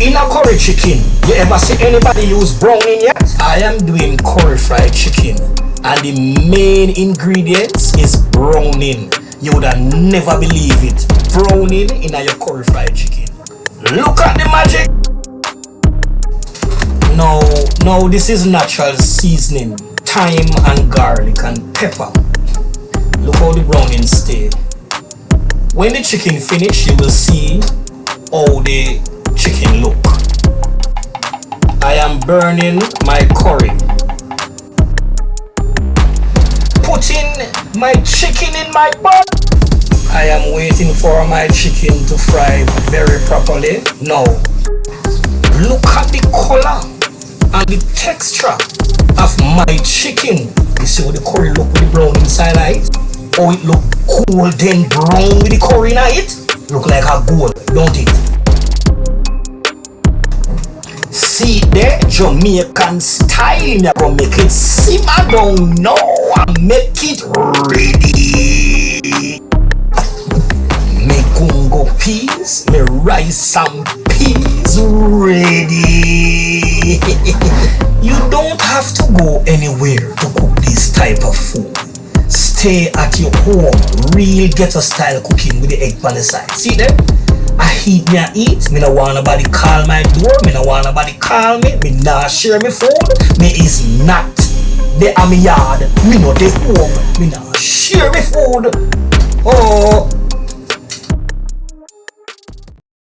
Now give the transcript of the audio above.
In a curry chicken, you ever see anybody use browning yet? I am doing curry fried chicken, and the main ingredients is browning. You would have never believe it. Browning in a your curry fried chicken. Look at the magic. No, this is natural seasoning, thyme and garlic and pepper. Look how the browning stay. When the chicken finish, you will see how the chicken look. I am burning my curry. Putting my chicken in my pot. I am waiting for my chicken to fry very properly. Now, look at the color and the texture of my chicken. You see how the curry look with the brown inside of it? How it look golden brown with the curry in it? Look like a gold, don't it? See there, Jamaican style. Me gonna make it simmer down now and make it ready. Me gungo peas, me rice and peas ready. You don't have to go anywhere to cook this type of food. Stay at your home, real ghetto style cooking with the egg on the side. See there? I eat me and eat. Me no want nobody call my door. Me no want nobody call me. Me not share me food. Me is not there at me yard. Me not the home. Me not share me food. Oh,